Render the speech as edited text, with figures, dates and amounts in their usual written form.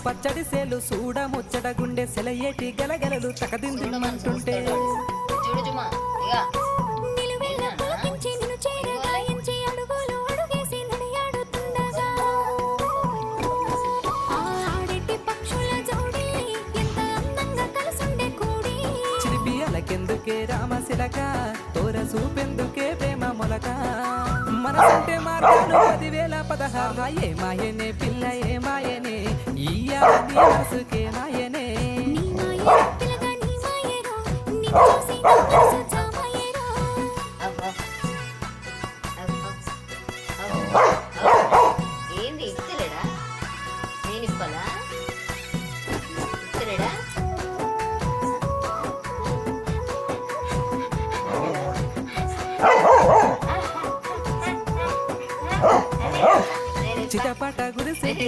పచ్చడి సేలు సూడ ముచ్చట గుండె సెలయేటి గలగలలు తకదిందుమంటుంటే చిరిపియలకెందుకే రామశిలక తోర సూపెందుకే ప్రేమ మొలక మనసంటే మార్గాలు 10,016 ఏ మాయనే పిల్ల ఏ మాయనే ఈయాలని మనసుకే మాయనే ఏంది ఇస్తలేడా నేను ఇవ్వాలా ఇస్తలేడా చిటపట గురిసేటి